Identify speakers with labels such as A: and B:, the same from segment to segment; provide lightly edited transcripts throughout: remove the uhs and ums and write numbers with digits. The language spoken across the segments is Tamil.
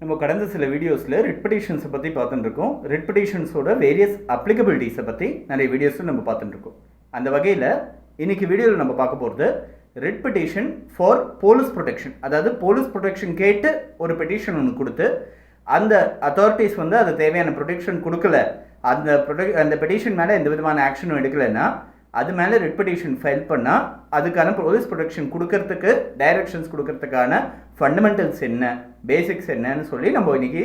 A: நம்ம கடந்த சில வீடியோஸில் ரிட் பெட்டிஷன்ஸை பற்றி பார்த்துட்டு இருக்கோம். ரிட் பெட்டிஷன்ஸோட வேரியஸ் அப்ளிகபிலிட்டிஸை பற்றி நிறைய வீடியோஸில் நம்ம பார்த்துட்டு இருக்கோம். அந்த வகையில் இன்றைக்கி வீடியோவில் நம்ம பார்க்க போகிறது writ petition for police protection. அதாவது போலீஸ் ப்ரொடெக்ஷன் கேட்டு ஒரு பெட்டிஷன் ஒன்று கொடுத்து அந்த அத்தாரிட்டிஸ் வந்து அது தேவையான ப்ரொடெக்ஷன் கொடுக்கல, அந்த பெட்டிஷன் மேலே எந்த விதமான ஆக்ஷனும் எடுக்கலைன்னா அது மேலே ரிட் பெட்டிஷன் ஃபைல் பண்ணால் அதுக்கான போலீஸ் ப்ரொடெக்ஷன் கொடுக்கறதுக்கு டைரக்ஷன்ஸ் கொடுக்கறதுக்கான ஃபண்டமெண்டல்ஸ் என்ன, பேசிக்ஸ் என்னன்னு சொல்லி நம்ம இன்றைக்கி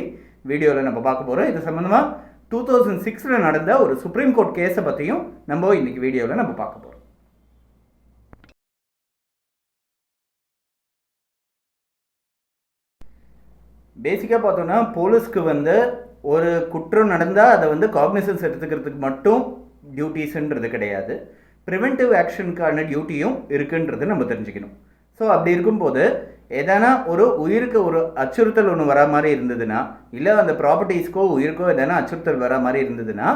A: வீடியோவில் நம்ம பார்க்க போகிறோம். இது சம்மந்தமாக 2006 நடந்த ஒரு சுப்ரீம் கோர்ட் கேஸை பற்றியும் நம்ம இன்றைக்கி வீடியோவில் நம்ம பார்க்க போகிறோம். பேசிக்காக பார்த்தோன்னா போலீஸ்க்கு வந்து ஒரு குற்றம் நடந்தால் அதை வந்து காக்னிசன்ஸ் எடுத்துக்கிறதுக்கு மட்டும் டியூட்டிஸ்ன்றது கிடையாது, ப்ரிவென்டிவ் ஆக்ஷனுக்கான டியூட்டியும் இருக்குன்றது நம்ம தெரிஞ்சுக்கணும். ஸோ அப்படி இருக்கும்போது எதனா ஒரு உயிருக்கு ஒரு அச்சுறுத்தல் ஒன்று வரா மாதிரி இருந்ததுன்னா, இல்லை அந்த ப்ராப்பர்ட்டிஸ்க்கோ உயிருக்கோ எதனா அச்சுறுத்தல் வரா மாதிரி இருந்ததுன்னா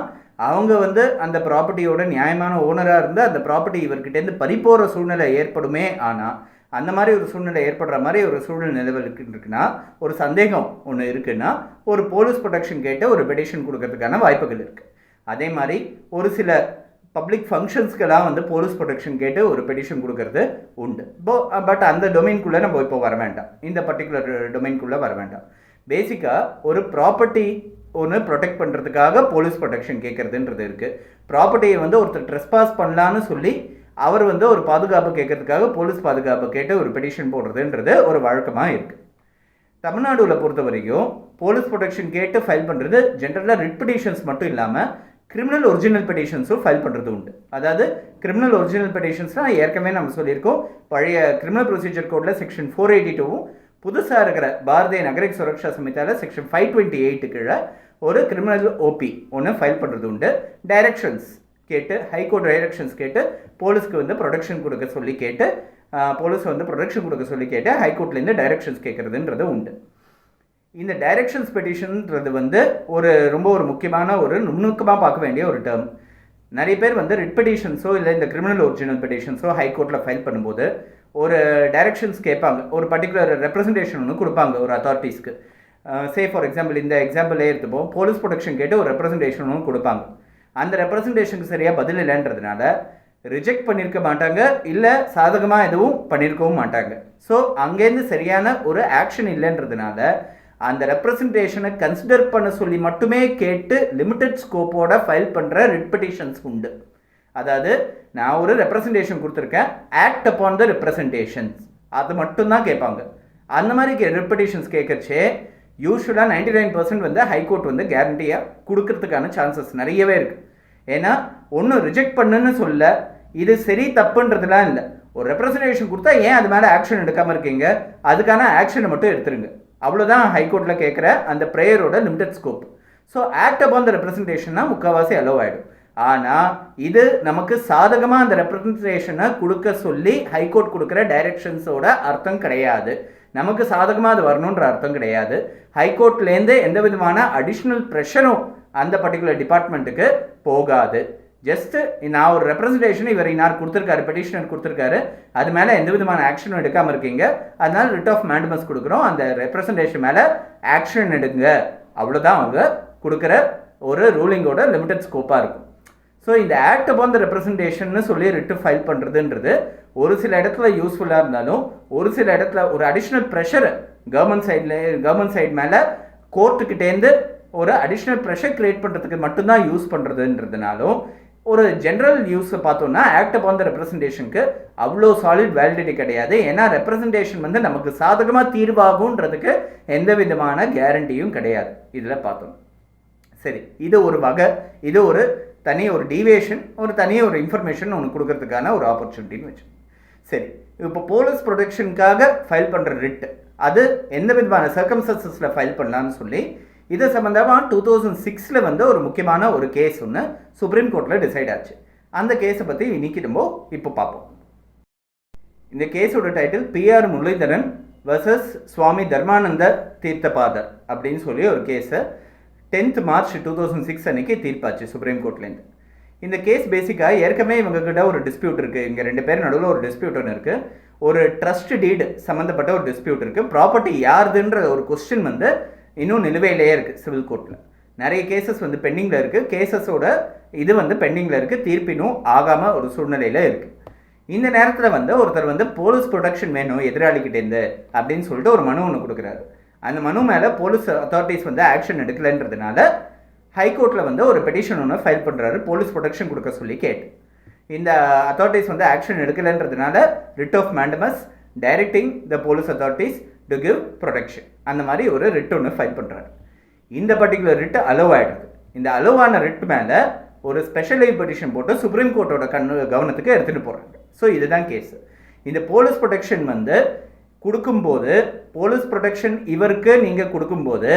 A: அவங்க வந்து அந்த ப்ராப்பர்ட்டியோட நியாயமான ஓனராக இருந்து அந்த ப்ராப்பர்ட்டி இவர்கிட்டேருந்து பறிப்போகிற சூழ்நிலை ஏற்படுமே. ஆனால் அந்த மாதிரி ஒரு சூழ்நிலை ஏற்படுற மாதிரி ஒரு சூழ்நிலை நிலவல் இருக்குன்னா, ஒரு சந்தேகம் ஒன்று இருக்குன்னா ஒரு போலீஸ் ப்ரொடெக்ஷன் கேட்டு ஒரு பெட்டிஷன் கொடுக்கறதுக்கான வாய்ப்புகள் இருக்குது. அதே மாதிரி ஒரு சில பப்ளிக் ஃபங்க்ஷன்ஸ்க்கெல்லாம் வந்து போலீஸ் ப்ரொடெக்ஷன் கேட்டு ஒரு பெட்டிஷன் கொடுக்கறது உண்டு. பட் அந்த டொமைன்குள்ளே நம்ம இப்போ வர வேண்டாம், இந்த பர்டிகுலர் டொமைன்குள்ளே வர வேண்டாம். பேசிக்காக ஒரு ப்ராப்பர்ட்டி ஒன்று ப்ரொடெக்ட் பண்ணுறதுக்காக போலீஸ் ப்ரொடெக்ஷன் கேட்குறதுன்றது இருக்குது. ப்ராப்பர்ட்டியை வந்து ஒருத்தர் ட்ரெஸ்பாஸ் பண்ணலான்னு சொல்லி அவர் வந்து ஒரு பாதுகாப்பு கேட்கறதுக்காக போலீஸ் பாதுகாப்பு கேட்டு ஒரு பெட்டிஷன் போடுறதுன்றது ஒரு வழக்கமாக இருக்குது. தமிழ்நாடுவில் பொறுத்த வரைக்கும் போலீஸ் ப்ரொடெக்ஷன் கேட்டு ஃபைல் பண்ணுறது ஜென்ரலாக ரிட் பெட்டிஷன்ஸ் மட்டும் இல்லாமல் கிரிமினல் ஒரிஜினல் பெட்டிஷன்ஸும் ஃபைல் பண்ணுறது உண்டு. அதாவது கிரிமினல் ஒரிஜினல் பெட்டிஷன்ஸ்னால் ஏற்கனவே நம்ம சொல்லியிருக்கோம், பழைய கிரிமினல் ப்ரொசீஜர் கோடில் செக்ஷன் 482வும் புதுசாக இருக்கிற பாரதிய நகரிக் சுரக்ஷா சமிதாவில் செக்ஷன் 528 கீழே ஒரு கிரிமினல் ஓபி ஒன்று ஃபைல் பண்ணுறது உண்டு. டைரக்ஷன்ஸ் கேட்டு ஹைகோர்ட் டைரக்ஷன்ஸ் கேட்டு போலீஸ்க்கு வந்து ப்ரொடெக்ஷன் கொடுக்க சொல்லி கேட்டு போலீஸ் வந்து ப்ரொடெக்ஷன் கொடுக்க சொல்லி கேட்டு ஹைகோர்ட்லேருந்து டைரக்ஷன்ஸ் கேட்குறதுன்றது உண்டு. இந்த டைரக்ஷன்ஸ் பெட்டிஷன்ன்றது வந்து ரொம்ப முக்கியமான ஒரு நுணுக்கமாக பார்க்க வேண்டிய ஒரு டேர்ம். நிறைய பேர் வந்து ரிட் பெட்டிஷன்ஸோ இல்லை இந்த கிரிமினல் ஒரிஜினல் பெட்டிஷன்ஸோ ஹைகோர்ட்டில் ஃபைல் பண்ணும்போது ஒரு டைரக்ஷன்ஸ் கேட்பாங்க, ஒரு பர்டிகுலர் ரெப்ரசன்டேஷன் ஒன்று கொடுப்பாங்க ஒரு அத்தாரிட்டிஸ்க்கு. சே ஃபார் எக்ஸாம்பிள் இந்த எக்ஸாம்பிளே எடுத்துப்போம், போலீஸ் ப்ரொடெக்ஷன் கேட்டு ஒரு ரெப்ரசன்டேஷன் ஒன்று கொடுப்பாங்க. அந்த ரெப்ரசன்டேஷனுக்கு சரியாக பதில் இல்லைன்றதுனால ரிஜெக்ட் பண்ணியிருக்க மாட்டாங்க, இல்லை சாதகமாக எதுவும் பண்ணியிருக்கவும் மாட்டாங்க. ஸோ அங்கேருந்து சரியான ஒரு ஆக்ஷன் இல்லைன்றதுனால அந்த ரெப்ரசன்டேஷனை கன்சிடர் பண்ண சொல்லி மட்டுமே கேட்டு லிமிட்டட் ஸ்கோப்போட ஃபைல் பண்ணுற ரிட் பெட்டிஷன்ஸ் உண்டு. அதாவது நான் ஒரு ரெப்ரசன்டேஷன் கொடுத்துருக்கேன், ஆக்ட் அப்பான் த ரெப்ரசன்டேஷன்ஸ், அது மட்டும்தான் கேட்பாங்க. அந்த மாதிரி ரிட் பெட்டிஷன்ஸ் கேட்கறச்சே யூஸ்வலாக 99% வந்து ஹைகோர்ட் வந்து கேரண்டியாக கொடுக்கறதுக்கான சான்சஸ் நிறையவே இருக்குது. ஏன்னா ஒன்றும் ரிஜெக்ட் பண்ணுன்னு சொல்ல, இது சரி தப்புன்றதுலாம் இல்லை, ஒரு ரெப்ரசன்டேஷன் கொடுத்தா ஏன் அது மேலே ஆக்ஷன் எடுக்காமல் இருக்கீங்க, அதுக்கான ஆக்ஷனை மட்டும் எடுத்துருங்க, அவ்வளோதான் ஹைகோர்ட்டில் கேட்குற அந்த ப்ரேயரோட limited scope. So act upon the ரெப்ரசன்டேஷன்னா முக்கால்வாசி அலோவ் ஆகிடும். ஆனால் இது நமக்கு சாதகமாக அந்த ரெப்ரசன்டேஷனை கொடுக்க சொல்லி ஹைகோர்ட் கொடுக்குற டைரக்ஷன்ஸோட அர்த்தம் கிடையாது, நமக்கு சாதகமாக அது வரணுன்ற அர்த்தம் கிடையாது. ஹைகோர்ட்லேருந்து எந்த விதமான அடிஷ்னல் ப்ரெஷரும் அந்த பர்டிகுலர் டிபார்ட்மெண்ட்டுக்கு போகாது. ஜஸ்ட்டு நான் ஒரு ரெப்ரசன்டேஷன் இவர் இன்னார் கொடுத்துருக்காரு, பெட்டிஷனர் கொடுத்துருக்காரு, அது மேலே எந்த விதமான ஆக்ஷனும் எடுக்காமல் இருக்கீங்க, அதனால ரிட் ஆஃப் மேண்டமஸ் கொடுக்குறோம், அந்த ரெப்ரசன்டேஷன் மேலே ஆக்ஷன் எடுங்க, அவ்வளோதான் அவங்க கொடுக்குற ஒரு ரூலிங்கோட லிமிட்டட் ஸ்கோப்பாக இருக்கும். ஸோ இந்த ஆக்ட் அப்பான் த ரெப்ரசன்டேஷன்னு சொல்லி ரிட்டு ஃபைல் பண்ணுறதுன்றது ஒரு சில இடத்துல யூஸ்ஃபுல்லாக இருந்தாலும் ஒரு சில இடத்துல ஒரு அடிஷ்னல் ப்ரெஷர் கவர்மெண்ட் சைடு மேலே கோர்ட்டுக்கிட்டேருந்து ஒரு அடிஷ்னல் ப்ரெஷர் கிரியேட் பண்ணுறதுக்கு மட்டும்தான் யூஸ் பண்ணுறதுன்றதுனாலும் ஒரு ஜென்ரல் யூஸை பார்த்தோன்னா ஆக்ட் அப்பான் த ரெப்ரசன்டேஷனுக்கு அவ்வளோ சாலிட் வேலிடிட்டி கிடையாது. ஏன்னா ரெப்ரசன்டேஷன் வந்து நமக்கு சாதகமாக தீர்வாகுன்றதுக்கு எந்த விதமான கேரண்டியும் கிடையாது. இதில் பார்த்தோம். சரி, இது ஒரு வகை, இது ஒரு தனி ஒரு டீவியேஷன், தனியாக ஒரு இன்ஃபர்மேஷன் ஒன்று கொடுக்கறதுக்கான ஒரு ஆப்பர்ச்சுனிட்டின்னு வச்சு. சரி, இப்போ போலீஸ் ப்ரொடெக்ஷனுக்காக ஃபைல் பண்ணுற ரிட் அது எந்த விதமான சர்க்கம்ஸ்டன்சஸில் ஃபைல் பண்ணலான்னு சொல்லி இதை சம்மந்தமாக 2006 வந்து ஒரு முக்கியமான ஒரு கேஸ் ஒன்று சுப்ரீம் கோர்ட்டில் டிசைட் ஆச்சு. அந்த கேஸை பற்றி இன்னைக்கு நம்ம இப்போ பார்ப்போம். இந்த கேஸோட டைட்டில் PR முரளிதரன் வர்சஸ் சுவாமி தர்மானந்த தீர்த்தபாதர் அப்படின்னு சொல்லி ஒரு கேஸை 10th March 2006 அன்றைக்கி தீர்ப்பாச்சு சுப்ரீம் கோர்ட்லேருந்து. இந்த கேஸ் பேசிக்காக ஏற்கனவே இவங்ககிட்ட ஒரு டிஸ்பியூட் இருக்குது, இங்கே 2 பேர் நடுவில் ஒரு டிஸ்பியூட் ஒன்று இருக்குது, ஒரு ட்ரஸ்ட் டீடு சம்மந்தப்பட்ட ஒரு டிஸ்பியூட் இருக்குது, ப்ராப்பர்ட்டி யாருதுன்ற ஒரு கொஸ்டின் வந்து இன்னும் நிலுவையிலேயே இருக்குது சிவில் கோர்ட்டில். நிறைய கேசஸ் வந்து பெண்டிங்கில் இருக்குது. கேசஸோட இது வந்து பெண்டிங்கில் இருக்குது. தீர்ப்பினும் ஆகாமல் ஒரு சூழ்நிலையில் இருக்குது. இந்த நேரத்தில் வந்து ஒருத்தர் வந்து போலீஸ் ப்ரொடெக்ஷன் வேணும் எதிராளிக்கிட்டேருந்து அப்படின்னு சொல்லிட்டு ஒரு மனு ஒன்று கொடுக்குறாரு. அந்த மனு மேலே போலீஸ் அத்தாரிட்டிஸ் வந்து ஆக்ஷன் எடுக்கலைன்றதுனால ஹைகோர்ட்டில் வந்து ஒரு பெட்டிஷன் ஒன்று ஃபைல் பண்ணுறாரு, போலீஸ் ப்ரொடெக்ஷன் கொடுக்க சொல்லி கேட்டு. இந்த அத்தாரிட்டிஸ் வந்து ஆக்ஷன் எடுக்கலைன்றதுனால writ of mandamus directing the police authorities to give protection அந்த மாதிரி ஒரு ரிட் ஒன்று ஃபைல் பண்ணுறாரு. இந்த பர்டிகுலர் ரிட் அலோவ் ஆகிடுது. இந்த அலோவான ரிட் மேலே ஒரு ஸ்பெஷல் லீவ் பெட்டிஷன் போட்டு சுப்ரீம் கோர்ட்டோட கவனத்துக்கு எடுத்துகிட்டு போகிறாங்க. ஸோ இதுதான் கேஸு. இந்த போலீஸ் ப்ரொடெக்ஷன் வந்து கொடுக்கும்போது, போலீஸ் ப்ரொடெக்ஷன் இவருக்கு நீங்கள் கொடுக்கும்போது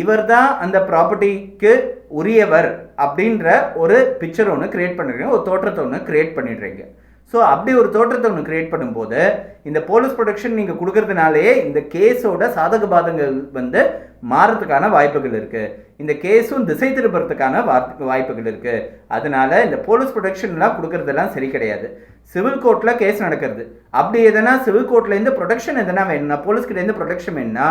A: இவர் தான் அந்த ப்ராப்பர்ட்டிக்கு உரியவர் அப்படின்ற ஒரு பிக்சர் ஒன்று கிரியேட் பண்ணிடுறீங்க, ஒரு தோற்றத்தை ஒன்று கிரியேட் பண்ணிடுறீங்க. ஸோ அப்படி ஒரு தோற்றத்தை ஒன்று கிரியேட் பண்ணும்போது இந்த போலீஸ் ப்ரொடெக்ஷன் நீங்கள் கொடுக்கறதுனாலேயே இந்த கேஸோட சாதக பாதங்கள் வந்து மாறத்துக்கான வாய்ப்புகள் இருக்குது. இந்த கேஸும் திசை திருப்புறதுக்கான வாய்ப்புகள் இருக்குது. அதனால இந்த போலீஸ் ப்ரொடெக்ஷன்லாம் கொடுக்கறதெல்லாம் சரி கிடையாது. சிவில் கோர்ட்டில் கேஸ் நடக்கிறது, அப்படி எதனா சிவில் கோர்ட்லேருந்து ப்ரொடெக்ஷன் எதனா வேணும்னா, போலீஸ்கிட்டேருந்து ப்ரொடெக்ஷன் வேணும்னா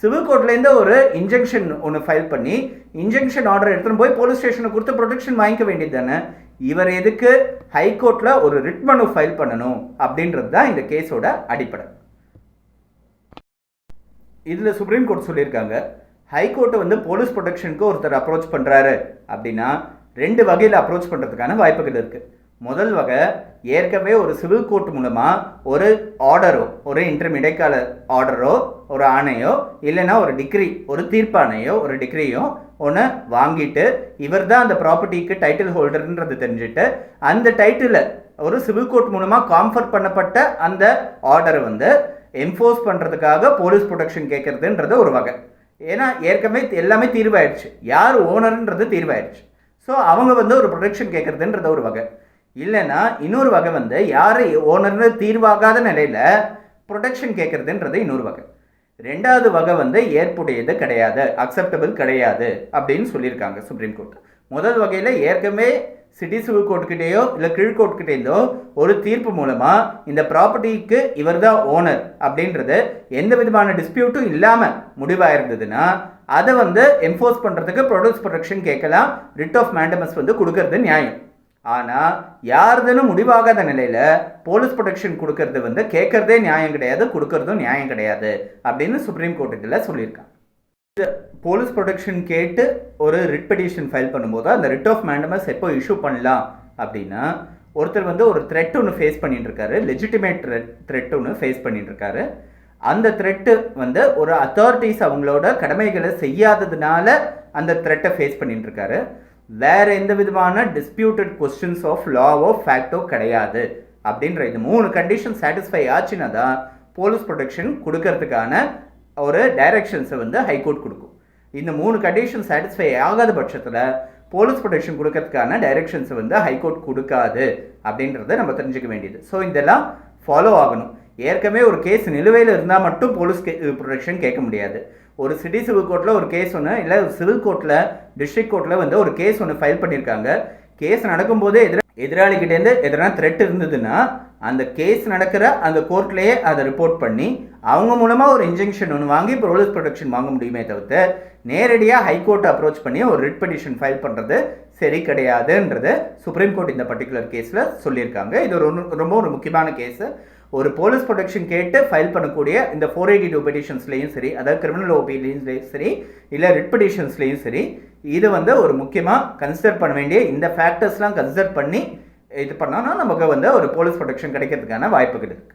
A: சிவில் கோர்ட்லேருந்து ஒரு இன்ஜெக்ஷன் ஒன்று ஃபைல் பண்ணி இன்ஜெக்ஷன் ஆர்டர் எடுத்துகிட்டு போய் போலீஸ் ஸ்டேஷனுக்கு கொடுத்து ப்ரொடெக்ஷன் வாங்கிக்க வேண்டியது தானே. இவர் எதுக்கு ஹைகோர்ட்டில் ஒரு ரிட் மனு ஃபைல் பண்ணணும் அப்படின்றது தான் இந்த கேஸோட அடிப்படை. இதில் சுப்ரீம் கோர்ட் சொல்லியிருக்காங்க, ஹைகோர்ட்டை வந்து போலீஸ் ப்ரொடெக்ஷனுக்கு ஒருத்தர் அப்ரோச் பண்ணுறாரு அப்படின்னா 2 வகையில் அப்ரோச் பண்ணுறதுக்கான வாய்ப்புகள் இருக்குது. முதல் வகை, ஏற்கனவே ஒரு சிவில் கோர்ட் மூலமாக ஒரு ஆர்டரோ, ஒரு இன்டர்ம் இடைக்கால ஆர்டரோ, ஒரு ஆணையோ, இல்லைன்னா ஒரு டிகிரி, ஒரு தீர்ப்பாணையோ, ஒரு டிகிரியோ ஒன்று வாங்கிட்டு இவர் தான் அந்த ப்ராப்பர்ட்டிக்கு டைட்டில் ஹோல்டர்ன்றது தெரிஞ்சுட்டு அந்த டைட்டிலை ஒரு சிவில் கோர்ட் மூலமாக கான்ஃபர் பண்ணப்பட்ட அந்த ஆர்டரை வந்து என்ஃபோர்ஸ் பண்ணுறதுக்காக போலீஸ் ப்ரொடெக்ஷன் கேட்குறதுன்றது ஒரு வகை. ஏன்னா ஏற்கனவே எல்லாமே தீர்வாயிடுச்சு, யார் ஓனருன்றது தீர்வாயிடுச்சு. ஸோ அவங்க வந்து ஒரு ப்ரொடெக்ஷன் கேட்குறதுன்றது ஒரு வகை. இல்லைன்னா இன்னொரு வகை வந்து யார் ஓனர்னு தீர்வாகாத நிலையில் ப்ரொடெக்ஷன் கேட்குறதுன்றது இன்னொரு வகை. 2வது வகை வந்து ஏற்புடையது கிடையாது, அக்செப்டபிள் கிடையாது அப்படின்னு சொல்லியிருக்காங்க சுப்ரீம் கோர்ட். முதல் வகையில் ஏற்கனவே சிட்டி சிவில் கோர்ட்டுக்கிட்டேயோ இல்லை கீழ்கோர்ட்டுக்கிட்டேருந்தோ ஒரு தீர்ப்பு மூலமாக இந்த ப்ராப்பர்ட்டிக்கு இவர் தான் ஓனர் அப்படின்றது எந்த விதமான டிஸ்பியூட்டும் இல்லாமல் முடிவாயிருந்ததுன்னா அதை வந்து என்ஃபோர்ஸ் பண்ணுறதுக்கு போலீஸ் ப்ரொடெக்ஷன் கேட்கலாம், ரிட் ஆஃப் மேண்டமஸ் வந்து கொடுக்கறது நியாயம். ஆனால் யாருதுன்னு முடிவாகாத நிலையில் போலீஸ் ப்ரொடெக்ஷன் கொடுக்கறது வந்து கேட்கறதே நியாயம் கிடையாது, கொடுக்கறதும் நியாயம் கிடையாது அப்படின்னு சுப்ரீம் கோர்ட்டுல சொல்லியிருக்காங்க. இந்த போலீஸ் ப்ரொடெக்ஷன் கேட்டு ஒரு ரிட் பெட்டிஷன் ஃபைல் பண்ணும்போது அந்த ரிட் ஆஃப் மேண்டமஸ் எப்போ இஷ்யூ பண்ணலாம் அப்படின்னா, ஒருத்தர் வந்து ஒரு த்ரெட் ஒன்று ஃபேஸ் பண்ணிட்டு இருக்காரு, லெஜிட்டிமேட் த்ரெட் ஒன்று ஃபேஸ் பண்ணிட்டு இருக்காரு. அந்த த்ரெட்டு வந்து ஒரு அத்தாரிட்டிஸ் அவங்களோட கடமைகளை செய்யாததுனால அந்த த்ரெட்டை ஃபேஸ் பண்ணிட்டு இருக்காரு. வேற எந்த விதமான டிஸ்பியூட்டட் கொஸ்டின்ஸ் ஆஃப் லாவோ ஃபேக்டோ கிடையாது அப்படின்ற இந்த 3 கண்டிஷன் சாட்டிஸ்ஃபை ஆச்சுன்னா தான் போலீஸ் ப்ரொடெக்ஷன் கொடுக்கறதுக்கான ஒரு டைரக்ஷன்ஸை வந்து ஹைகோர்ட் கொடுக்கும். இந்த 3 கண்டிஷன் சாட்டிஸ்ஃபை ஆகாத பட்சத்தில் போலீஸ் ப்ரொடெக்ஷன் கொடுக்கறதுக்கான டைரக்ஷன்ஸை வந்து ஹைகோர்ட் கொடுக்காது அப்படின்றத நம்ம தெரிஞ்சுக்க வேண்டியது. ஸோ இதெல்லாம் ஃபாலோ ஆகணும். ஏற்கனவே ஒரு கேஸ் நிலுவையில் இருந்தால் மட்டும் போலீஸ் ப்ரொடெக்ஷன் கேட்க முடியாது. ஒரு சிட்டி சிவில் கோர்ட்டில் ஒரு கேஸ் ஒன்று, இல்லை சிவில் கோர்ட்டில் டிஸ்ட்ரிக்ட் கோர்ட்டில் வந்து ஒரு கேஸ் ஒன்று ஃபைல் பண்ணியிருக்காங்க. கேஸ் நடக்கும்போதே எதிராளிகிட்டேருந்து எதனா த்ரெட் இருந்ததுன்னா அந்த கேஸ் நடக்கிற அந்த கோர்ட்லேயே அதை ரிப்போர்ட் பண்ணி அவங்க மூலமாக ஒரு இன்ஜெக்ஷன் ஒன்று வாங்கி போலீஸ் ப்ரொடெக்ஷன் வாங்க முடியுமே தவிர்த்து நேரடியாக ஹைகோர்ட்டை அப்ரோச் பண்ணி ஒரு ரிட் பெட்டிஷன் ஃபைல் பண்ணுறது சரி கிடையாதுன்றது சுப்ரீம் கோர்ட் இந்த பர்டிகுலர் கேஸில் சொல்லியிருக்காங்க. இது ரொம்ப ஒரு முக்கியமான கேஸு. ஒரு போலீஸ் ப்ரொடெக்ஷன் கேட்டு ஃபைல் பண்ணக்கூடிய இந்த 482 பெட்டிஷன்ஸ்லேயும் சரி, அதாவது கிரிமினல் ஓபிலையும் சரி, இல்லை ரிட் பெட்டிஷன்ஸ்லேயும் சரி, இது வந்து ஒரு முக்கியமாக கன்சிடர் பண்ண வேண்டிய இந்த ஃபேக்டர்ஸ்லாம் கன்சிடர் பண்ணி இது பண்ணோன்னா நமக்கு வந்து ஒரு போலீஸ் ப்ரொடெக்ஷன் கிடைக்கிறதுக்கான வாய்ப்புகள் இருக்குது.